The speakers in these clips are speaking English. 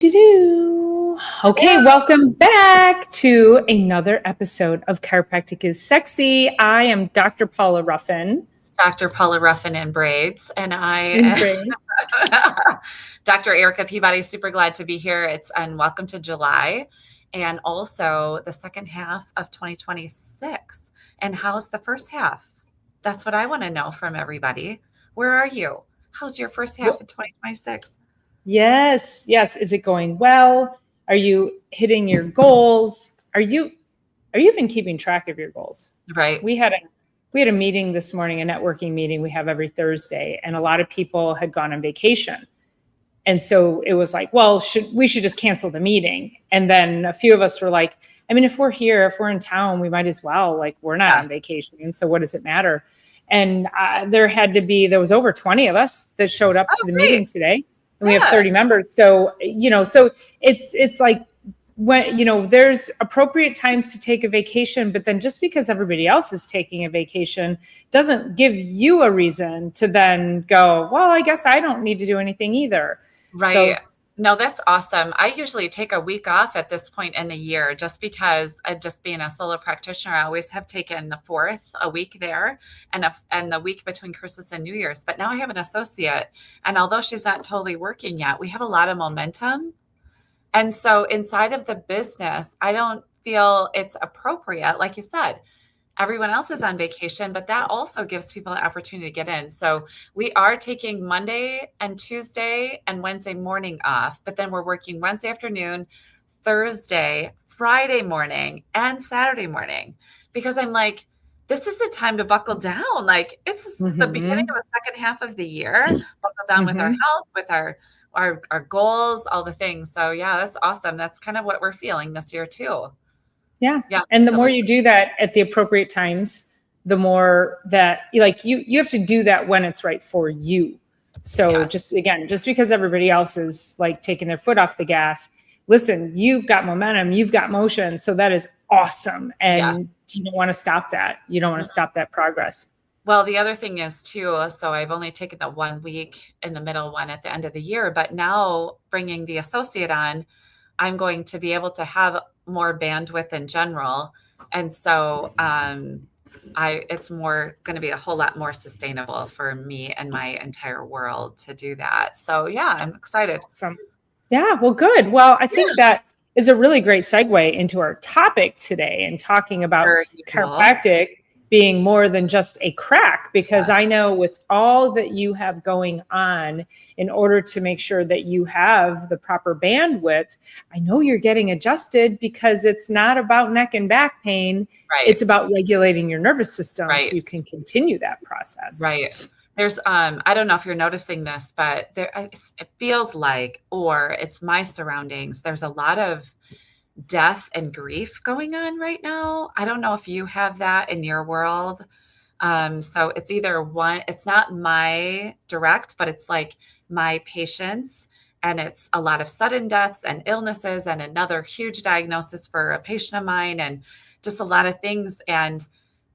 Doo-doo. Okay, welcome back to another episode of Chiropractic is Sexy. I am Dr. Paula Ruffin. Dr. Paula Ruffin in braids, and In braids. Dr. Erica Peabody, super glad to be here. And welcome to July, and also the second half of 2026. And how's the first half? That's what I want to know from everybody. Where are you? How's your first half of 2026? Yes. Is it going well? Are you hitting your goals? Are you even keeping track of your goals? Right. We had a meeting this morning, a networking meeting we have every Thursday, and a lot of people had gone on vacation. And so it was like, well, we should just cancel the meeting. And then a few of us were like, I mean, if we're in town, we might as well, like, we're not on vacation. And so what does it matter? And there was over 20 of us that showed up to the meeting today. And we have 30 members. So, so it's like, when, there's appropriate times to take a vacation, but then just because everybody else is taking a vacation doesn't give you a reason to then go, well, I guess I don't need to do anything either. Right. So, no, that's awesome. I usually take a week off at this point in the year just because just being a solo practitioner, I always have taken the 4th, a week there and the week between Christmas and New Year's. But now I have an associate, and although she's not totally working yet, we have a lot of momentum. And so inside of the business, I don't feel it's appropriate. Like you said, everyone else is on vacation, but that also gives people an opportunity to get in. So we are taking Monday and Tuesday and Wednesday morning off, but then we're working Wednesday afternoon, Thursday, Friday morning, and Saturday morning, because I'm like, this is the time to buckle down. Like, it's the beginning of the second half of the year, buckle down with our health, with our goals, all the things. So yeah, that's awesome. That's kind of what we're feeling this year too. Yeah. And the more you do that at the appropriate times, the more that you have to do that when it's right for you. So just because everybody else is like taking their foot off the gas, listen, you've got momentum, you've got motion. So that is awesome. And you don't want to stop that. You don't want to stop that progress. Well, the other thing is too, so I've only taken the 1 week in the middle one at the end of the year, but now bringing the associate on, I'm going to be able to have more bandwidth in general. And so it's going to be a whole lot more sustainable for me and my entire world to do that. So yeah, I'm excited. Awesome. Yeah, well, good. Well, I think that is a really great segue into our topic today and talking about chiropractic being more than just a crack, because I know with all that you have going on, in order to make sure that you have the proper bandwidth, I know you're getting adjusted, because it's not about neck and back pain. Right. It's about regulating your nervous system so you can continue that process. Right. There's, I don't know if you're noticing this, but it feels like, or it's my surroundings, there's a lot of death and grief going on right now. I don't know if you have that in your world. So it's either one, it's not my direct, but it's like my patients, and it's a lot of sudden deaths and illnesses, and another huge diagnosis for a patient of mine, and just a lot of things. And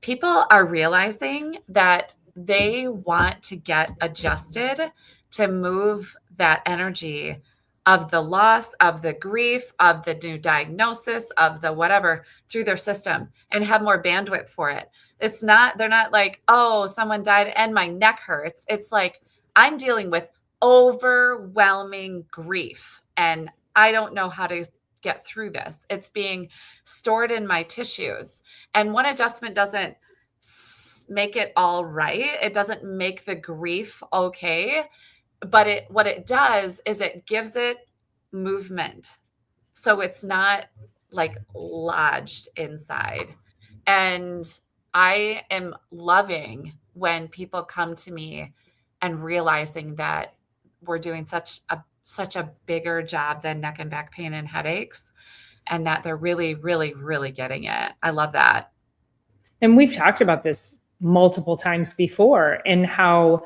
people are realizing that they want to get adjusted to move that energy of the loss, of the grief, of the new diagnosis, of the whatever, through their system, and have more bandwidth for it. They're not like, oh, someone died and my neck hurts. It's like, I'm dealing with overwhelming grief and I don't know how to get through this. It's being stored in my tissues. And one adjustment doesn't make it all right. It doesn't make the grief okay. But what it does is it gives it movement. So it's not like lodged inside. And I am loving when people come to me and realizing that we're doing such a bigger job than neck and back pain and headaches, and that they're really, really, really getting it. I love that. And we've talked about this multiple times before, and how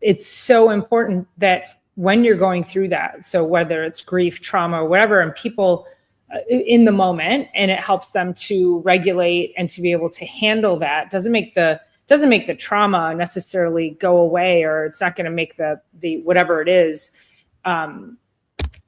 it's so important that when you're going through that, so whether it's grief, trauma, or whatever, and people in the moment, and it helps them to regulate and to be able to handle that, doesn't make the trauma necessarily go away, or it's not going to make the whatever it is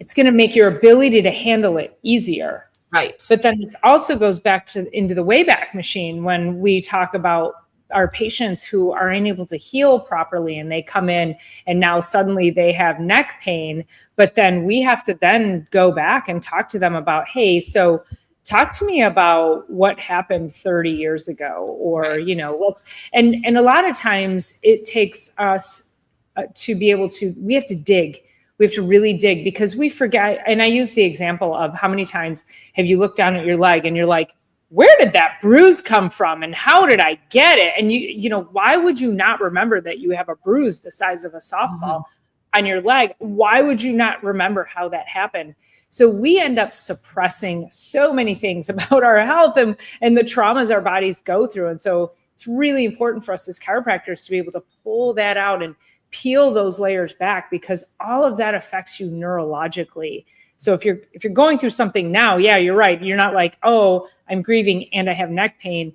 it's going to make your ability to handle it easier. Right. But then this also goes back to into the Wayback Machine when we talk about our patients who are unable to heal properly and they come in and now suddenly they have neck pain, but then we have to then go back and talk to them about, hey, so talk to me about what happened 30 years ago, or, you know, what's, and a lot of times it takes us to be able to, we have to dig. We have to really dig because we forget. And I use the example of how many times have you looked down at your leg and you're like, where did that bruise come from? And how did I get it? And you know, why would you not remember that you have a bruise the size of a softball on your leg? Why would you not remember how that happened? So we end up suppressing so many things about our health and the traumas our bodies go through. And so it's really important for us as chiropractors to be able to pull that out and peel those layers back, because all of that affects you neurologically. So if you're going through something now, yeah, you're right. You're not like, oh, I'm grieving and I have neck pain.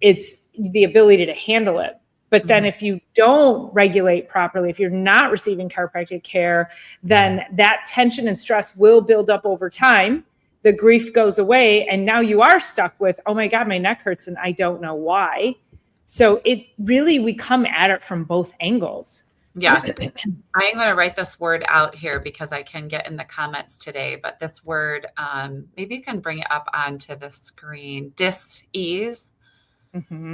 It's the ability to handle it. But then if you don't regulate properly, if you're not receiving chiropractic care, then that tension and stress will build up over time. The grief goes away. And now you are stuck with, oh my God, my neck hurts and I don't know why. So it really, we come at it from both angles. Yeah. I'm going to write this word out here because I can get in the comments today, but this word, maybe you can bring it up onto the screen, dis-ease.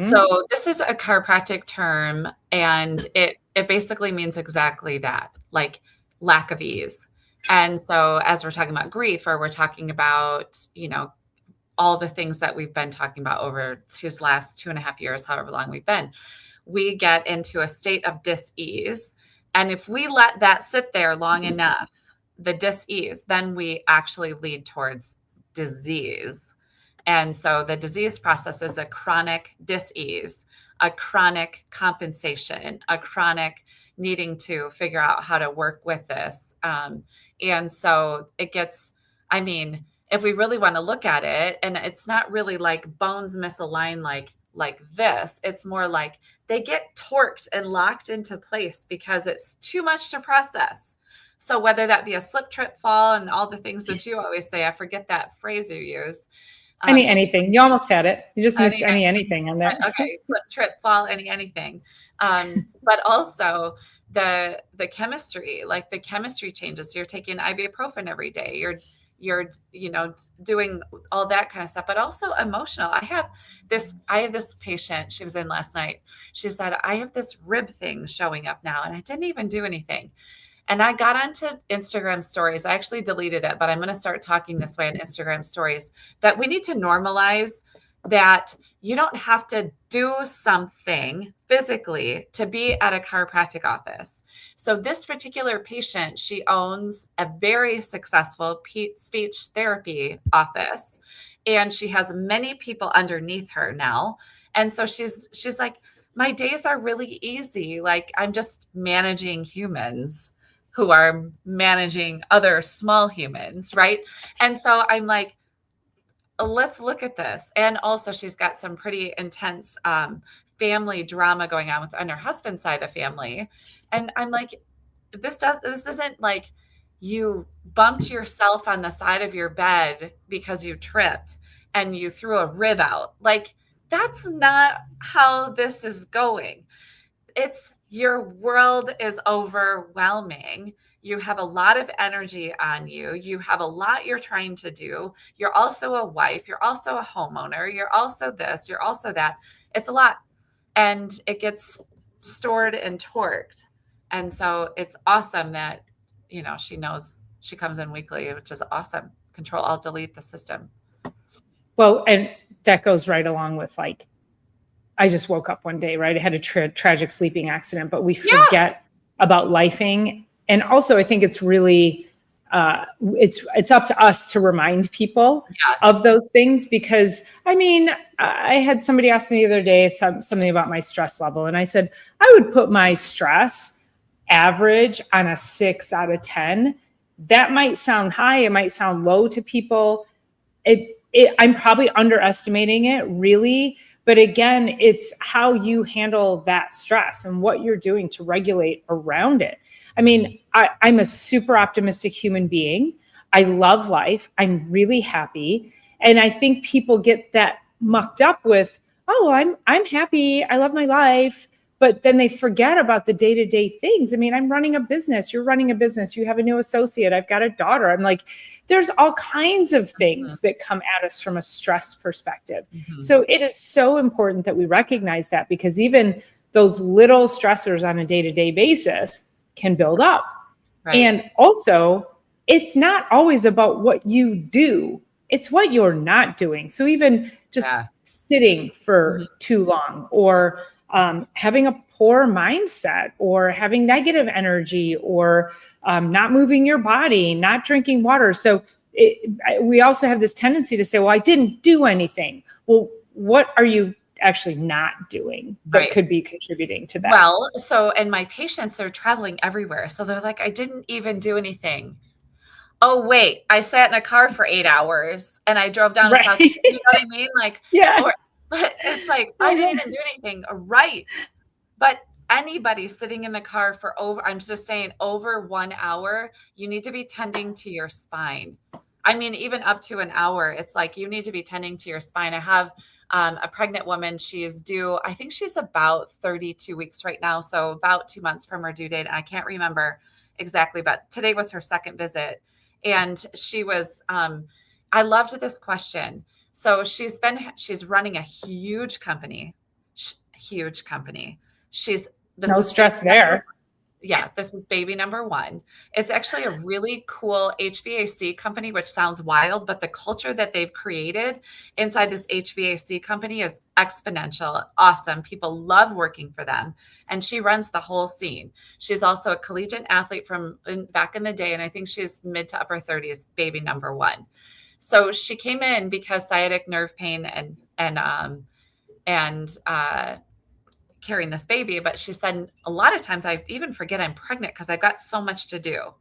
So this is a chiropractic term, and it basically means exactly that, like lack of ease. And so as we're talking about grief, or we're talking about, you know, all the things that we've been talking about over these last 2.5 years, however long we've been, we get into a state of dis-ease. And if we let that sit there long enough, the dis-ease, then we actually lead towards disease. And so the disease process is a chronic dis-ease, a chronic compensation, a chronic needing to figure out how to work with this. And so it gets, I mean, if we really want to look at it, and it's not really like bones misalign like this, it's more like they get torqued and locked into place because it's too much to process. So whether that be a slip, trip, fall, and all the things that you always say, I forget that phrase you use. Anything. You almost had it. You just missed anything on that. Okay. Slip, trip, fall, anything. But also the chemistry, like the chemistry changes. So you're taking ibuprofen every day. You're, you know, doing all that kind of stuff, but also emotional. I have this patient, she was in last night. She said, I have this rib thing showing up now, and I didn't even do anything. And I got onto Instagram stories. I actually deleted it, but I'm going to start talking this way on Instagram stories, that we need to normalize that you don't have to do something physically to be at a chiropractic office. So this particular patient, she owns a very successful speech therapy office, and she has many people underneath her now. And so she's like, my days are really easy. Like, I'm just managing humans who are managing other small humans, right? And so I'm like, let's look at this. And also she's got some pretty intense family drama going on on her husband's side of the family. And I'm like, this isn't like you bumped yourself on the side of your bed because you tripped and you threw a rib out. Like, that's not how this is going. It's your world is overwhelming. You have a lot of energy on you. You have a lot you're trying to do. You're also a wife. You're also a homeowner. You're also this. You're also that. It's a lot. And it gets stored and torqued. And so it's awesome that, you know, she knows she comes in weekly, which is awesome. Control, Alt, delete the system. Well, and that goes right along with, like, I just woke up one day, right? I had a tragic sleeping accident, but we forget about lifing. And also, I think it's really, it's up to us to remind people of those things, because, I mean, I had somebody ask me the other day something about my stress level. And I said, I would put my stress average on a 6 out of 10. That might sound high. It might sound low to people. I'm probably underestimating it, really. But again, it's how you handle that stress and what you're doing to regulate around it. I mean, I'm a super optimistic human being. I love life. I'm really happy. And I think people get that mucked up with, oh, well, I'm happy. I love my life. But then they forget about the day-to-day things. I mean, I'm running a business. You're running a business. You have a new associate. I've got a daughter. I'm like, there's all kinds of things that come at us from a stress perspective. So it is so important that we recognize that, because even those little stressors on a day-to-day basis can build up. Right. And also, it's not always about what you do, it's what you're not doing. So even just sitting for too long, or having a poor mindset, or having negative energy, or not moving your body, not drinking water. So we also have this tendency to say, well, I didn't do anything. Well, what are you actually not doing that could be contributing to that? Well, so, and my patients, they're traveling everywhere. So they're like, I didn't even do anything. Oh, wait, I sat in a car for 8 hours and I drove down to South, you know what I mean? Like, but it's like, I didn't even do anything. Right. But anybody sitting in the car for I'm just saying over 1 hour, you need to be tending to your spine. I mean, even up to an hour, it's like, you need to be tending to your spine. I have a pregnant woman. She's due, I think she's about 32 weeks right now. So about 2 months from her due date. I can't remember exactly, but today was her second visit. And she was, I loved this question. So she's running a huge company. No stress there. Yeah, this is baby number one. It's actually a really cool HVAC company, which sounds wild, but the culture that they've created inside this HVAC company is exponential. Awesome. People love working for them. And she runs the whole scene. She's also a collegiate athlete from back in the day. And I think she's mid to upper 30s, baby number one. So she came in because sciatic nerve pain and carrying this baby, but she said a lot of times I even forget I'm pregnant because I've got so much to do.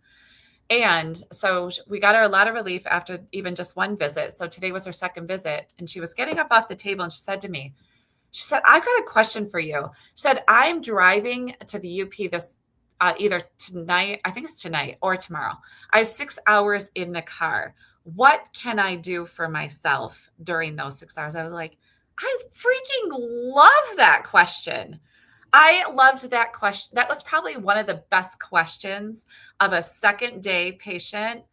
And so we got her a lot of relief after even just one visit. So today was her second visit, and she was getting up off the table and she said to me, she said, I've got a question for you. She said, I'm driving to the UP this either tonight, I think it's tonight or tomorrow. I have 6 hours in the car. What can I do for myself during those 6 hours? I was like, I freaking love that question. I loved that question. That was probably one of the best questions of a second day patient,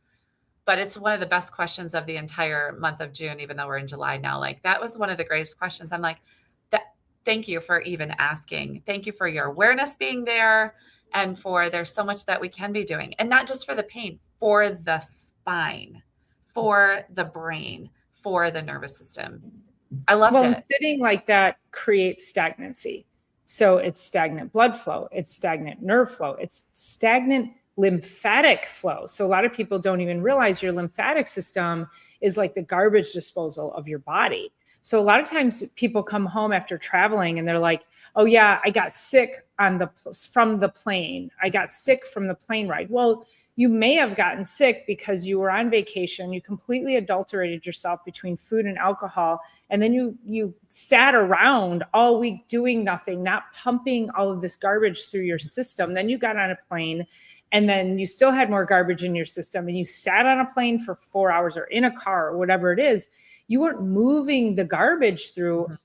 but it's one of the best questions of the entire month of June, even though we're in July now. Like, that was one of the greatest questions. I'm like, thank you for even asking. Thank you for your awareness being there, and for there's so much that we can be doing, and not just for the pain, for the spine, for the brain, for the nervous system. I loved it. Sitting like that creates stagnancy. So it's stagnant blood flow, it's stagnant nerve flow, it's stagnant lymphatic flow. So a lot of people don't even realize your lymphatic system is like the garbage disposal of your body. So a lot of times people come home after traveling and they're like, oh yeah, I got sick from the plane. I got sick from the plane ride. Well, you may have gotten sick because you were on vacation. You completely adulterated yourself between food and alcohol. And then you sat around all week doing nothing, not pumping all of this garbage through your system. Then you got on a plane, and then you still had more garbage in your system, and you sat on a plane for 4 hours or in a car or whatever it is. You weren't moving the garbage through.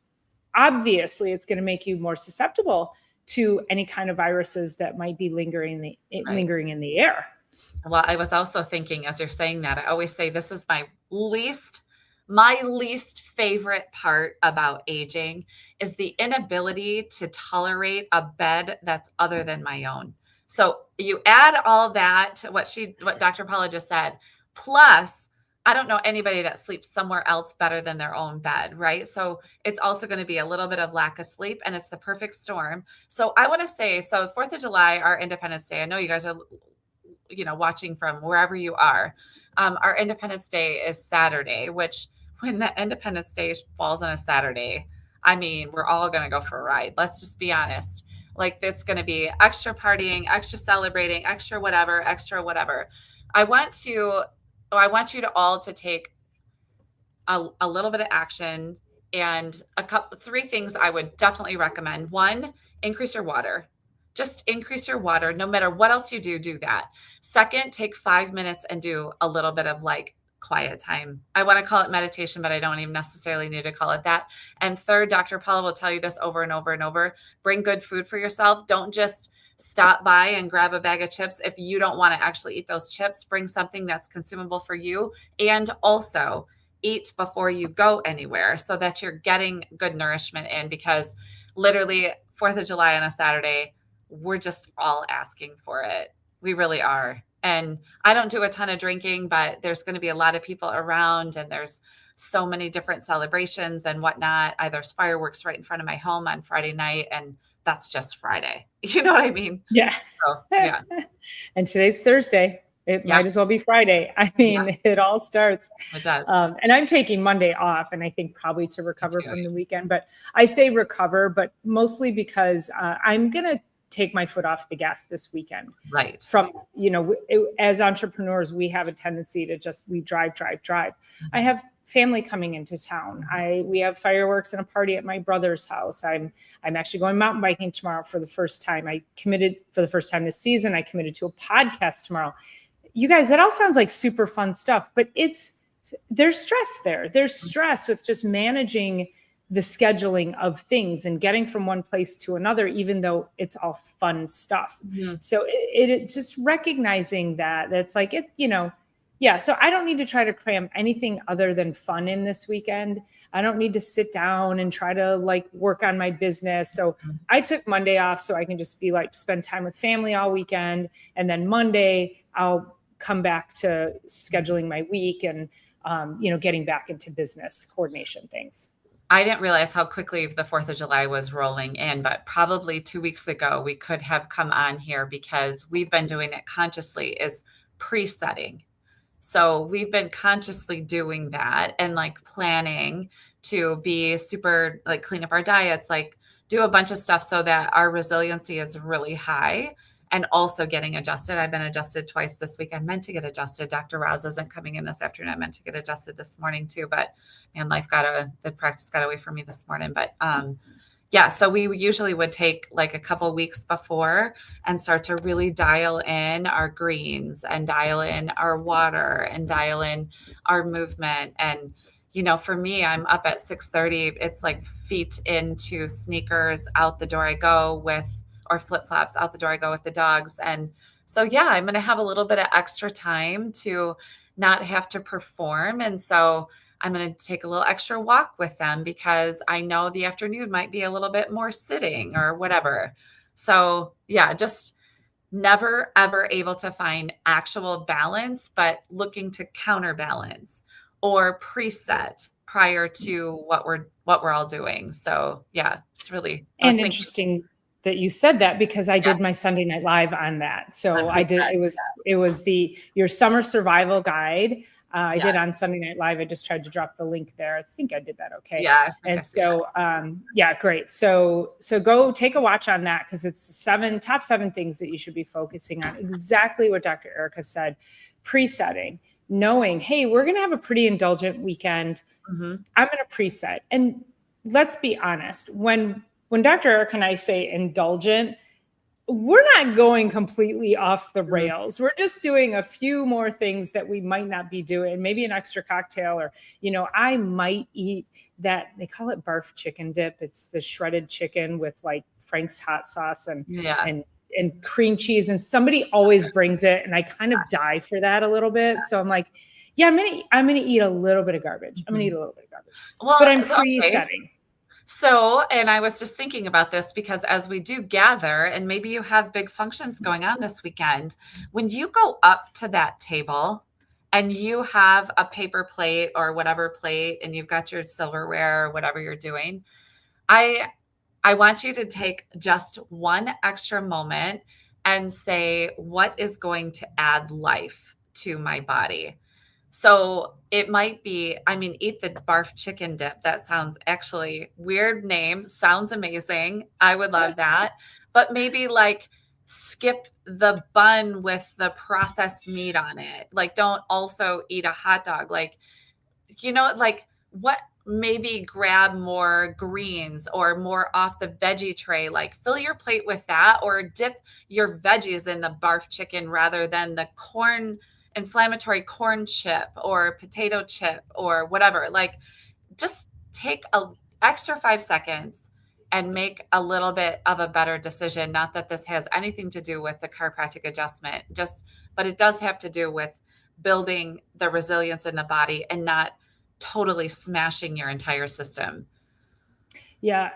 Obviously, it's going to make you more susceptible to any kind of viruses that might be lingering in the air. Well, I was also thinking, as you're saying that, I always say this is my least favorite part about aging is the inability to tolerate a bed that's other than my own. So you add all that to what Dr. Paula just said, plus I don't know anybody that sleeps somewhere else better than their own bed, right? So it's also going to be a little bit of lack of sleep, and it's the perfect storm. So I want to say, 4th of July, our Independence Day, I know you guys are watching from wherever you are. Our Independence Day is Saturday, which when the Independence Day falls on a Saturday, I mean, we're all going to go for a ride. Let's just be honest. Like, it's going to be extra partying, extra celebrating, extra whatever. I want you to all to take a little bit of action, and 3 things I would definitely recommend. 1, increase your water. just increase your water. No matter what else you do that. Second, take 5 minutes and do a little bit of like quiet time. I want to call it meditation, but I don't even necessarily need to call it that. And third, Dr. Paula will tell you this over and over and over. Bring good food for yourself. Don't just stop by and grab a bag of chips. If you don't want to actually eat those chips, bring something that's consumable for you. And also eat before you go anywhere so that you're getting good nourishment in, because literally 4th of July on a Saturday, we're just all asking for it. We really are. And I don't do a ton of drinking, but there's going to be a lot of people around, and there's so many different celebrations and whatnot. There's fireworks right in front of my home on Friday night, and that's just Friday. You know what I mean? Yeah. So, yeah. And today's Thursday. It might as well be Friday. I mean, it all starts. It does. And I'm taking Monday off, and I think probably to recover from the weekend. But I say recover, but mostly because I'm going to take my foot off the gas this weekend. Right. From, as entrepreneurs, we have a tendency to we drive. Mm-hmm. I have family coming into town. We have fireworks and a party at my brother's house. I'm actually going mountain biking tomorrow for the first time. I committed for the first time this season. I committed to a podcast tomorrow. You guys, that all sounds like super fun stuff, but there's stress there. There's stress with just managing the scheduling of things and getting from one place to another, even though it's all fun stuff. Mm-hmm. So it just recognizing that's like it, so I don't need to try to cram anything other than fun in this weekend. I don't need to sit down and try to like work on my business. So I took Monday off so I can just be like, spend time with family all weekend. And then Monday I'll come back to scheduling my week and, getting back into business coordination things. I didn't realize how quickly the 4th of July was rolling in, but probably 2 weeks ago, we could have come on here because we've been doing it consciously, is presetting. So we've been consciously doing that and like planning to be super, like clean up our diets, like do a bunch of stuff so that our resiliency is really high. And also getting adjusted. I've been adjusted twice this week. I meant to get adjusted. Dr. Roz isn't coming in this afternoon. I meant to get adjusted this morning too, but man, the practice got away from me this morning. But so we usually would take like a couple weeks before and start to really dial in our greens and dial in our water and dial in our movement. And, for me, I'm up at 6:30. It's like feet into sneakers, out the door I go or flip-flops, out the door I go with the dogs. And so, I'm going to have a little bit of extra time to not have to perform. And so I'm going to take a little extra walk with them because I know the afternoon might be a little bit more sitting or whatever. So just never, ever able to find actual balance, but looking to counterbalance or preset prior to what we're all doing. So it's really interesting that you said that, because I did my Sunday Night Live on that. So I did, it was your summer survival guide. I did on Sunday Night Live. I just tried to drop the link there. I think I did that okay. Yeah. And so, great. So go take a watch on that, because it's the top 7 things that you should be focusing on. Exactly what Dr. Erica said, presetting, knowing, hey, we're going to have a pretty indulgent weekend. Mm-hmm. I'm going to preset. And let's be honest, when Dr. Erica and I say indulgent, we're not going completely off the rails. We're just doing a few more things that we might not be doing, maybe an extra cocktail, or, I might eat that. They call it barf chicken dip. It's the shredded chicken with like Frank's hot sauce and cream cheese. And somebody always brings it. And I kind of die for that a little bit. So I'm like, I'm going to eat a little bit of garbage. I'm going to eat a little bit of garbage, but I'm presetting. Okay. So, and I was just thinking about this because as we do gather, and maybe you have big functions going on this weekend, when you go up to that table and you have a paper plate or whatever plate, and you've got your silverware or whatever you're doing, I want you to take just one extra moment and say, what is going to add life to my body? So it might be, eat the barf chicken dip. That sounds actually weird name. Sounds amazing. I would love that. But maybe like skip the bun with the processed meat on it. Like don't also eat a hot dog. Like, like what, maybe grab more greens or more off the veggie tray. Like fill your plate with that, or dip your veggies in the barf chicken rather than the inflammatory corn chip or potato chip or whatever. Like just take a extra 5 seconds and make a little bit of a better decision. Not that this has anything to do with the chiropractic adjustment, but it does have to do with building the resilience in the body and not totally smashing your entire system. Yeah.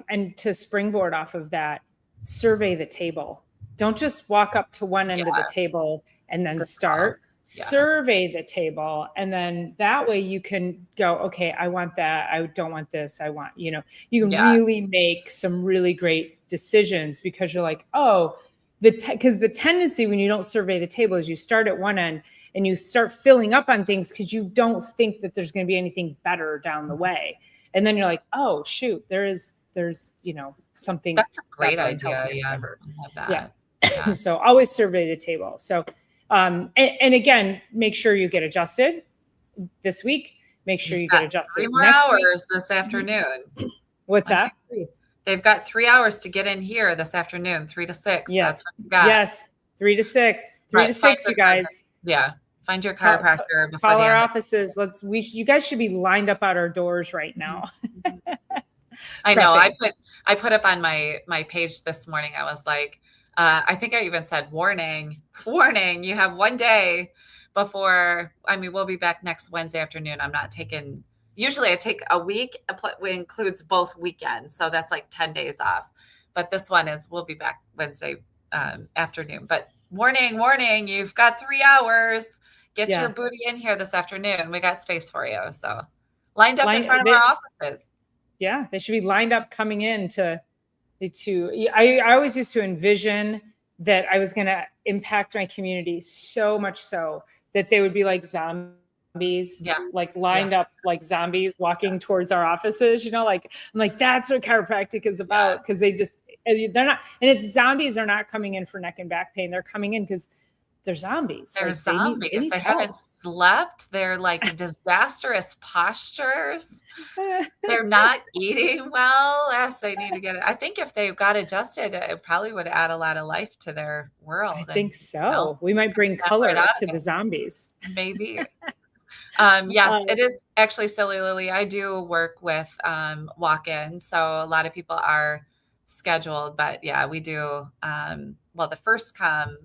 And to springboard off of that, survey the table. Don't just walk up to one end of the table and then start. Survey the table. And then that way you can go, okay, I want that. I don't want this. I want, you can really make some really great decisions because you're like, oh, because the tendency when you don't survey the table is you start at one end and you start filling up on things because you don't think that there's going to be anything better down the way. And then you're like, oh, shoot, there's, something. That's a great idea. Yeah. I love that. Yeah. So always survey the table. So, and again, make sure you get adjusted this week. Make sure you get adjusted 3 more next hours week. this afternoon. What's that? They've got 3 hours to get in here this afternoon, 3 to 6. Yes. That's what you got. Yes. 3 to 6. 3 to 6, you guys. Yeah. Find your chiropractor before call the our end. Offices. You guys should be lined up at our doors right now. I know. I put up on my page this morning. I was like, I think I even said, warning, you have 1 day before, we'll be back next Wednesday afternoon. I'm not taking, usually I take a week, it includes both weekends. So that's like 10 days off. But this one we'll be back Wednesday afternoon. But warning, you've got 3 hours. Get your booty in here this afternoon. We got space for you. So lined up in front of our offices. Yeah, they should be lined up coming in I always used to envision that I was going to impact my community so much so that they would be like zombies, like lined up like zombies walking towards our offices, I'm like, that's what chiropractic is about. Cause they're not, and it's zombies are not coming in for neck and back pain. They're coming in because they're zombies. They're zombies. They haven't slept. They're like disastrous postures. They're not eating well. Yes, they need to get it. I think if they got adjusted, it probably would add a lot of life to their world. I think so. We might bring color to the zombies. Maybe. Yes, it is actually silly, Lily. I do work with walk-ins. So a lot of people are scheduled, but we do. The first come,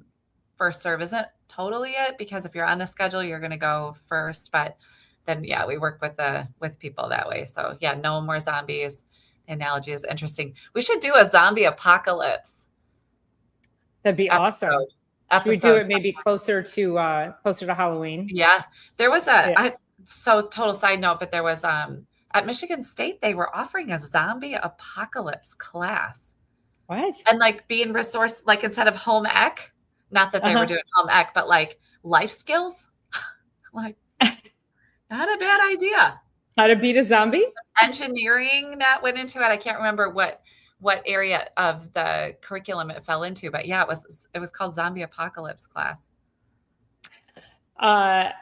first serve isn't totally it, because if you're on the schedule, you're going to go first. But then, we work with people that way. So no more zombies. The analogy is interesting. We should do a zombie apocalypse. That'd be awesome. Should we do it maybe closer to Halloween? Yeah, there was total side note, but there was at Michigan State, they were offering a zombie apocalypse class. What? And like being resource, like instead of home ec. Not that they were doing home ec, but like life skills, like not a bad idea. How to beat a zombie? Engineering that went into it. I can't remember what area of the curriculum it fell into, but it was called Zombie Apocalypse class. I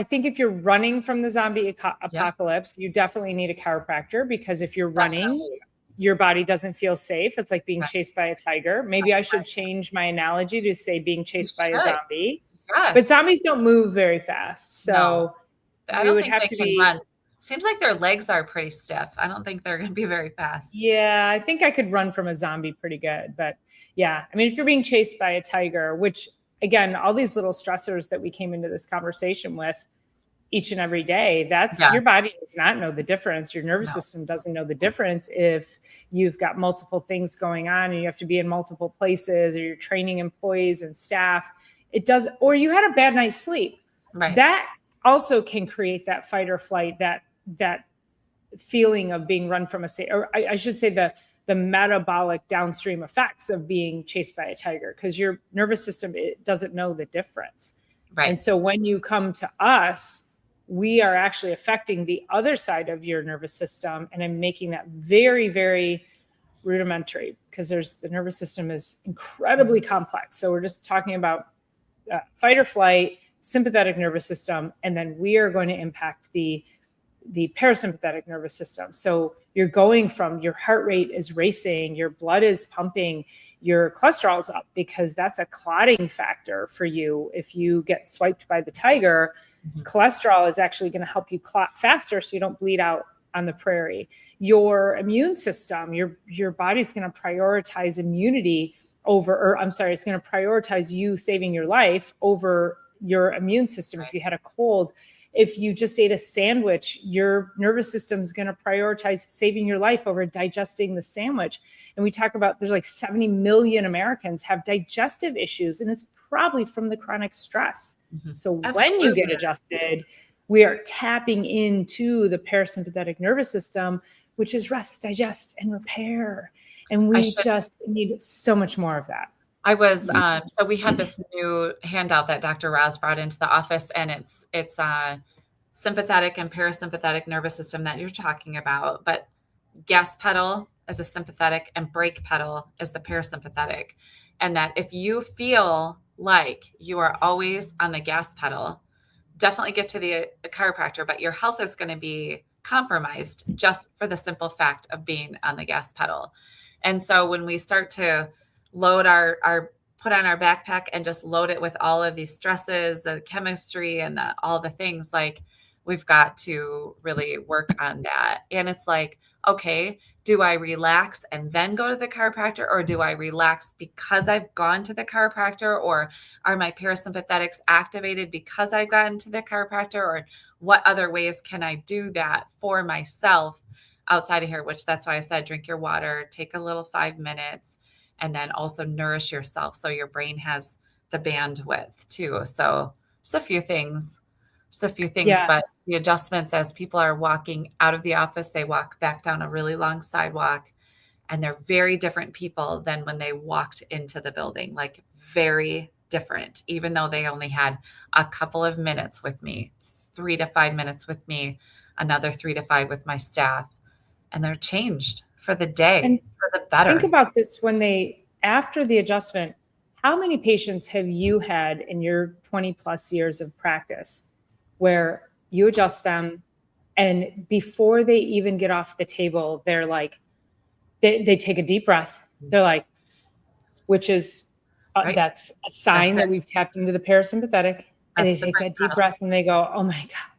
think if you're running from the zombie apocalypse, you definitely need a chiropractor, because if you're running, your body doesn't feel safe. It's like being chased by a tiger. Maybe I should change my analogy to say being chased by a zombie. Yes. But zombies don't move very fast. So I don't think they can run. Seems like their legs are pretty stiff. I don't think they're going to be very fast. Yeah, I think I could run from a zombie pretty good. But if you're being chased by a tiger, which again, all these little stressors that we came into this conversation with each and every day, your body does not know the difference. Your nervous system doesn't know the difference if you've got multiple things going on and you have to be in multiple places, or you're training employees and staff. It does, or you had a bad night's sleep. Right. That also can create that fight or flight, that feeling of being run from I should say the metabolic downstream effects of being chased by a tiger, because your nervous system, it doesn't know the difference. Right. And so when you come to us, we are actually affecting the other side of your nervous system, and I'm making that very, very rudimentary, because the nervous system is incredibly complex. So we're just talking about fight or flight, sympathetic nervous system, and then we are going to impact the the parasympathetic nervous system. So you're going from your heart rate is racing, your blood is pumping, your cholesterol is up, because that's a clotting factor for you. If you get swiped by the tiger, cholesterol is actually going to help you clot faster so you don't bleed out on the prairie. Your immune system, your body's going to prioritize immunity over, or I'm sorry, it's going to prioritize you saving your life over your immune system. If you had a cold, if you just ate a sandwich, your nervous system is going to prioritize saving your life over digesting the sandwich. And we talk about there's like 70 million Americans have digestive issues, and it's probably from the chronic stress. So when you get adjusted, we are tapping into the parasympathetic nervous system, which is rest, digest, and repair. And we just need so much more of that. I was, so we had this new handout that Dr. Raz brought into the office, and it's sympathetic and parasympathetic nervous system that you're talking about, but gas pedal is a sympathetic and brake pedal is the parasympathetic. And that if you feel like you are always on the gas pedal, definitely get to the chiropractor, but your health is going to be compromised just for the simple fact of being on the gas pedal. And so when we start to load put on our backpack and just load it with all of these stresses, the chemistry and all the things, like we've got to really work on that. And it's like, okay, do I relax and then go to the chiropractor, or do I relax because I've gone to the chiropractor, or are my parasympathetics activated because I've gotten to the chiropractor, or what other ways can I do that for myself outside of here? Which that's why I said, drink your water, take a little 5 minutes, and then also nourish yourself so your brain has the bandwidth too. So just a few things, Yeah. but the adjustments as people are walking out of the office, they walk back down a really long sidewalk, and they're very different people than when they walked into the building, like very different, even though they only had a couple of minutes with me, 3 to 5 minutes with me, another 3 to 5 with my staff, and they're changed for the day, And for the better. think about this after the adjustment, how many patients have you had in your 20 plus years of practice where you adjust them and before they even get off the table, they're like, they take a deep breath. They're like, which is, Right. that's a sign that we've tapped into the parasympathetic. And they take that deep breath and they go, oh my God,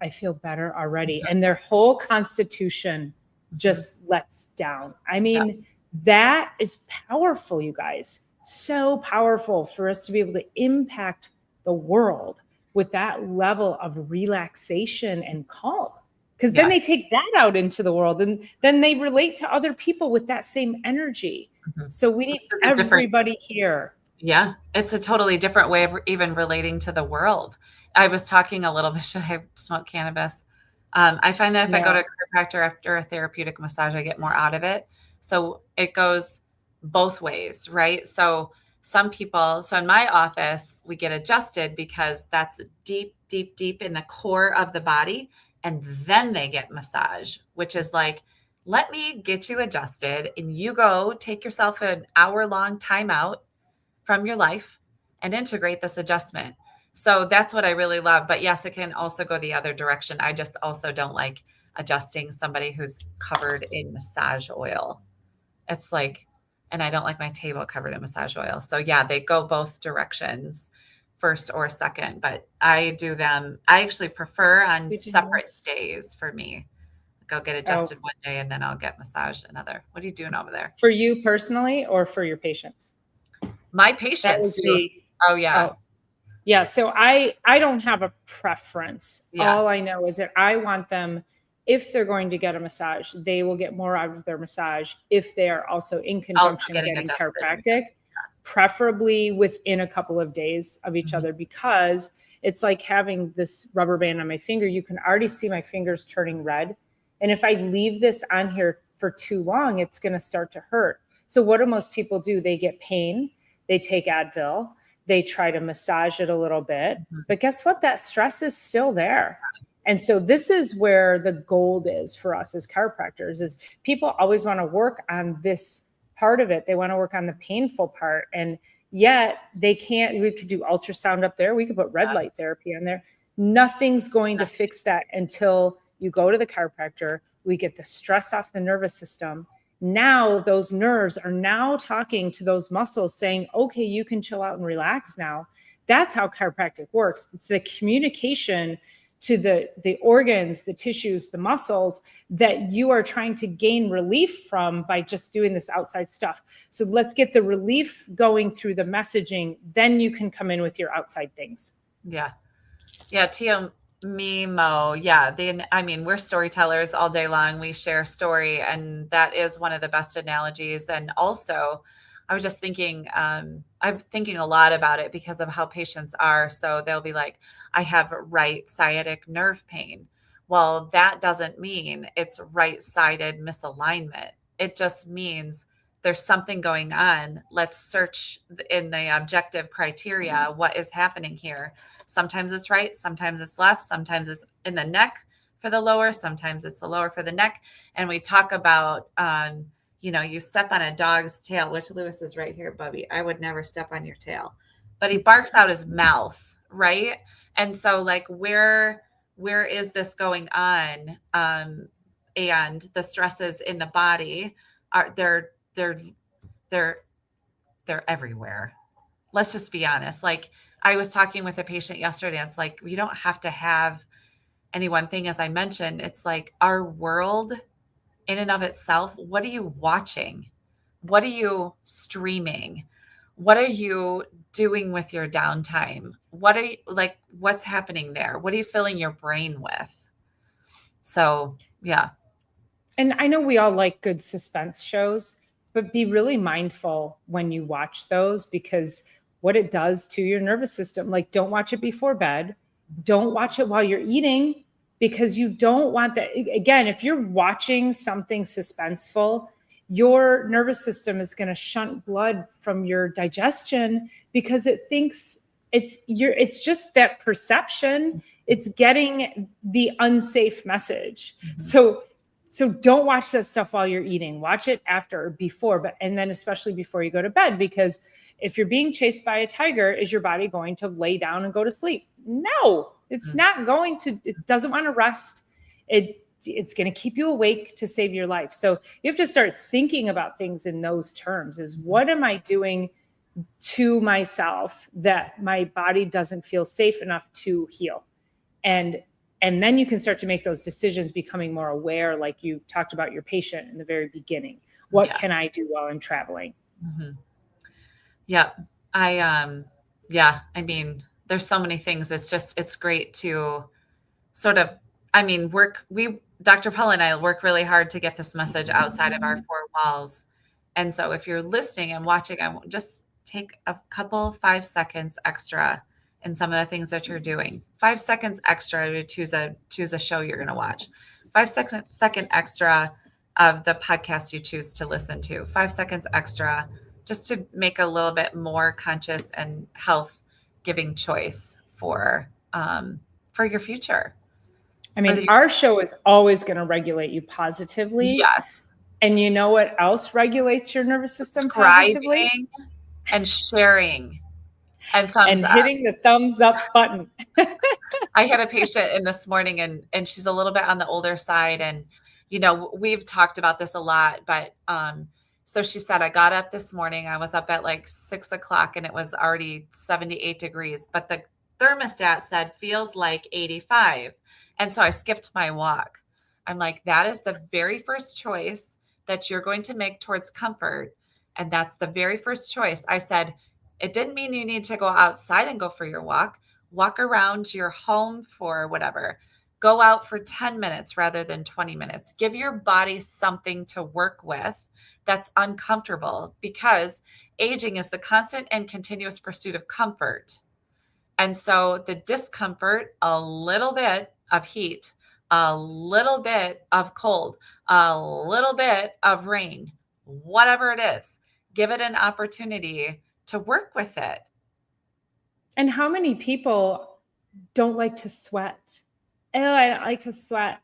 I feel better already. And their whole constitution just lets down. I mean, that is powerful, you guys. So powerful for us to be able to impact the world with that level of relaxation and calm. Because then they take that out into the world, and then they relate to other people with that same energy. So we need everybody here. Yeah, it's a totally different way of even relating to the world. I was talking a little bit, should I smoke cannabis? I find that if I go to a chiropractor after a therapeutic massage, I get more out of it. So it goes both ways, right? So some people, so in my office, we get adjusted because that's deep, deep, deep in the core of the body. And then they get massage, which is like, let me get you adjusted and you go take yourself an hour-long timeout from your life and integrate this adjustment. So that's what I really love. But yes, it can also go the other direction. I just also don't like adjusting somebody who's covered in massage oil. It's like, and I don't like my table covered in massage oil. So yeah, they go both directions, first or second, but I do them. I actually prefer on separate days for me. Go get adjusted one day and then I'll get massage another. What are you doing over there? For you personally or for your patients? My patients do. Yeah. So I don't have a preference. All I know is that I want them, if they're going to get a massage, they will get more out of their massage if they are also in conjunction getting chiropractic, preferably within a couple of days of each other, because it's like having this rubber band on my finger. You can already see my fingers turning red. And if I leave this on here for too long, it's going to start to hurt. So what do most people do? They get pain. They take Advil. They try to massage it a little bit. But guess what? That stress is still there. And so this is where the gold is for us as chiropractors, is people always want to work on this part of it. They want to work on the painful part. And yet they can't. We could do ultrasound up there. We could put red light therapy on there. Nothing's going to fix that until you go to the chiropractor, we get the stress off the nervous system. Now those nerves are now talking to those muscles saying, okay, you can chill out and relax now. That's how chiropractic works. It's the communication to the organs, the tissues, the muscles that you are trying to gain relief from by just doing this outside stuff. So let's get the relief going through the messaging. Then you can come in with your outside things. Yeah. Yeah. Mimo. Yeah. I mean, we're storytellers all day long. We share story, and that is one of the best analogies. And also, I was just thinking, I'm thinking a lot about it because of how patients are. So they'll be like, I have right sciatic nerve pain. Well, that doesn't mean it's right-sided misalignment. It just means there's something going on. Let's search in the objective criteria. What is happening here? Sometimes it's right, sometimes it's left, sometimes it's in the neck for the lower, sometimes it's the lower for the neck. And we talk about, you step on a dog's tail, which Lewis is right here, Bubby. I would never step on your tail, but he barks out his mouth, right? And so like, where is this going on? And the stresses in the body they're everywhere. Let's just be honest. Like, I was talking with a patient yesterday, and it's like, you don't have to have any one thing. As I mentioned, it's like our world in and of itself. What are you watching? What are you streaming? What are you doing with your downtime? What's happening there? What are you filling your brain with? So, yeah. And I know we all like good suspense shows, but be really mindful when you watch those, because what it does to your nervous system, like, don't watch it before bed. Don't watch it while you're eating, because you don't want that. Again, if you're watching something suspenseful, your nervous system is going to shunt blood from your digestion because it thinks it's just that perception. It's getting the unsafe message. Mm-hmm. So don't watch that stuff while you're eating. Watch it after or before, and then especially before you go to bed, because if you're being chased by a tiger, is your body going to lay down and go to sleep? No, it's not going to. It doesn't want to rest. It's going to keep you awake to save your life. So you have to start thinking about things in those terms. Is what am I doing to myself that my body doesn't feel safe enough to heal? And then you can start to make those decisions, becoming more aware, like you talked about your patient in the very beginning. What can I do while I'm traveling? Mm-hmm. Yeah. I mean, there's so many things. It's great to sort of, Dr. Paula and I work really hard to get this message outside of our four walls. And so if you're listening and watching, I won't just take a couple 5 seconds extra in some of the things that you're doing. 5 seconds extra to choose a show you're going to watch. 5 second extra of the podcast you choose to listen to. 5 seconds extra just to make a little bit more conscious and health giving choice for your future. I mean, our show is always going to regulate you positively. Yes. And you know what else regulates your nervous system positively? And sharing. And thumbs up. Hitting the thumbs up button. I had a patient in this morning, and she's a little bit on the older side. And, we've talked about this a lot, but so she said, I got up this morning. I was up at like 6 o'clock and it was already 78 degrees, but the thermostat said feels like 85. And so I skipped my walk. I'm like, that is the very first choice that you're going to make towards comfort. And that's the very first choice. I said, it didn't mean you need to go outside and go for your walk. Walk around your home for whatever. Go out for 10 minutes rather than 20 minutes. Give your body something to work with that's uncomfortable, because aging is the constant and continuous pursuit of comfort. And so the discomfort, a little bit of heat, a little bit of cold, a little bit of rain, whatever it is, give it an opportunity to work with it. And how many people don't like to sweat? Oh, I don't like to sweat.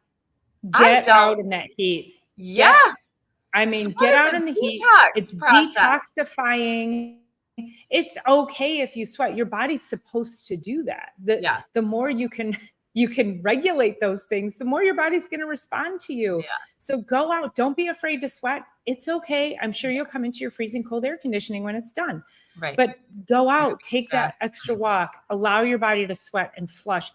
Get out in that heat. Yeah. Get out in the heat. It's detoxifying. It's okay if you sweat. Your body's supposed to do that. The more you can you can regulate those things, the more your body's going to respond to you. Yeah. So go out. Don't be afraid to sweat. It's okay. I'm sure you'll come into your freezing cold air conditioning when it's done. Right. But go You're out, take that stressed. extra walk, allow your body to sweat and flush.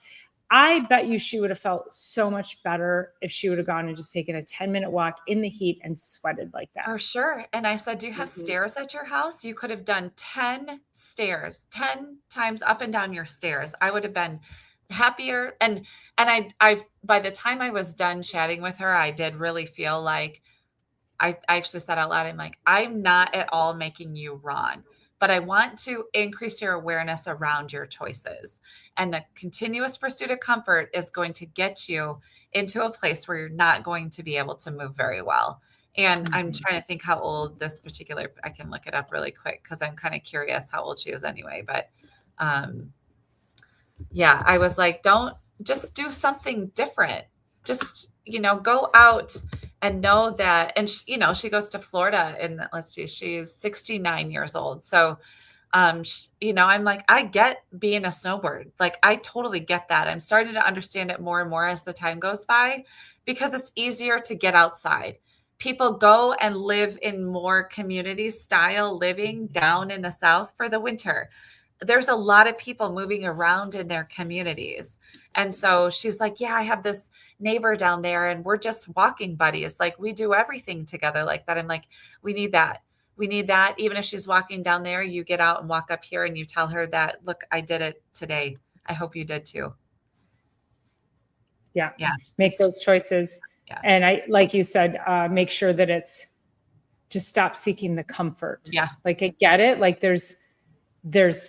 I bet you she would have felt so much better if she would have gone and just taken a 10-minute walk in the heat and sweated like that. For sure. And I said, do you have Mhm. stairs at your house? You could have done 10 stairs, 10 times up and down your stairs. I would have been happier. And I by the time I was done chatting with her, I did really feel like I actually said out loud, I'm like, I'm not at all making you wrong, but I want to increase your awareness around your choices. And the continuous pursuit of comfort is going to get you into a place where you're not going to be able to move very well. And I'm trying to think how old this particular, I can look it up really quick because I'm kind of curious how old she is anyway. But yeah, I was like, don't just do something different. Just, go out and know that. And, she goes to Florida and let's see, she's 69 years old. So, I'm like, I get being a snowbird. Like, I totally get that. I'm starting to understand it more and more as the time goes by because it's easier to get outside. People go and live in more community style living down in the South for the winter. There's a lot of people moving around in their communities. And so she's like, yeah, I have this neighbor down there and we're just walking buddies. Like we do everything together like that. I'm like, we need that. We need that. Even if she's walking down there, you get out and walk up here and you tell her that, look, I did it today. I hope you did too. Yeah. Yeah. Make those choices. Yeah. And I, like you said, make sure that it's just stop seeking the comfort. Yeah. Like I get it. Like there's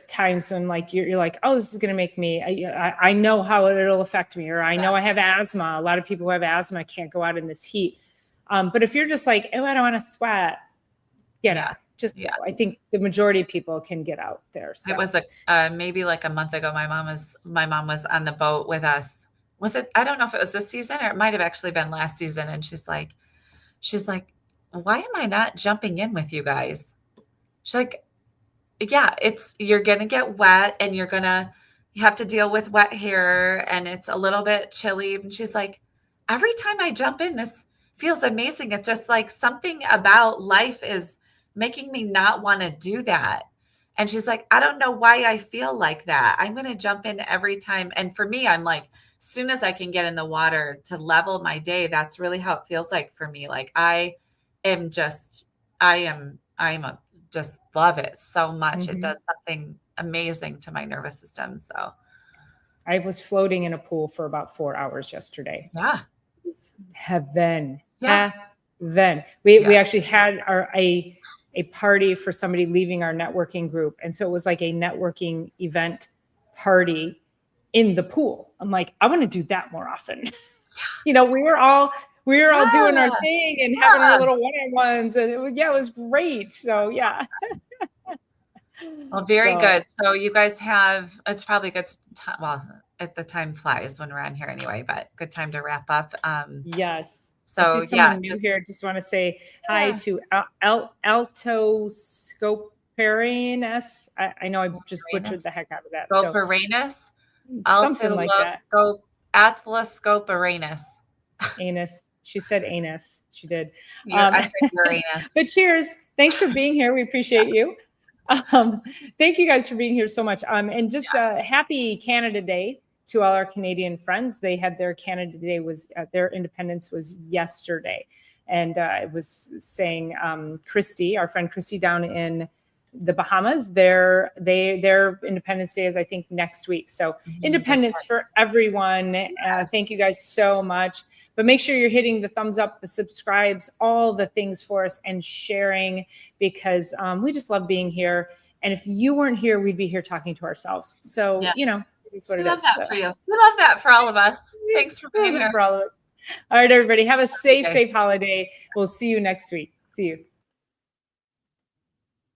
times when like you're like, oh, this is going to make me, I know how it'll affect me, or I know I have asthma. A lot of people who have asthma can't go out in this heat. But if you're just like, oh, I don't want to sweat, get out. Just, I think the majority of people can get out there. So. It was maybe like a month ago. My mom was on the boat with us. Was it? I don't know if it was this season or it might have actually been last season. And she's like, why am I not jumping in with you guys? She's like, yeah, you're going to get wet and you have to deal with wet hair and it's a little bit chilly. And she's like, every time I jump in, this feels amazing. It's just like something about life is making me not want to do that. And she's like, I don't know why I feel like that. I'm going to jump in every time. And for me, I'm like, as soon as I can get in the water to level my day, that's really how it feels like for me. Like just love it so much. Mm-hmm. It does something amazing to my nervous system. So I was floating in a pool for about 4 hours yesterday. Yeah. It's heaven. Yeah. Heaven. We actually had a party for somebody leaving our networking group. And so it was like a networking event party in the pool. I'm like, I want to do that more often. We were all doing our thing and having our little one-on-ones, and it was great. So yeah. Well, very good. So you guys it's probably a good time. Well, at the time flies when we're on here anyway, but good time to wrap up. Yes. So here. Just want to say hi to Altoskoparinus. I know I just butchered the heck out of that. Scoparinus? Something like that. Atlascoparinus. Anus. She said anus. She did. I said Uranus. But cheers. Thanks for being here. We appreciate you. Thank you guys for being here so much. And just happy Canada Day to all our Canadian friends. They had their Canada Day their independence was yesterday. And I was saying, Christy, our friend Christy down in the Bahamas, their Independence Day is, I think, next week. So independence for everyone. Thank you guys so much. But make sure you're hitting the thumbs up, the subscribes, all the things for us, and sharing, because we just love being here. And if you weren't here, we'd be here talking to ourselves. So, it's what it is. We love that for you. We love that for all of us. Thanks for being here. For all of us. All right, everybody. Have a safe holiday. We'll see you next week. See you.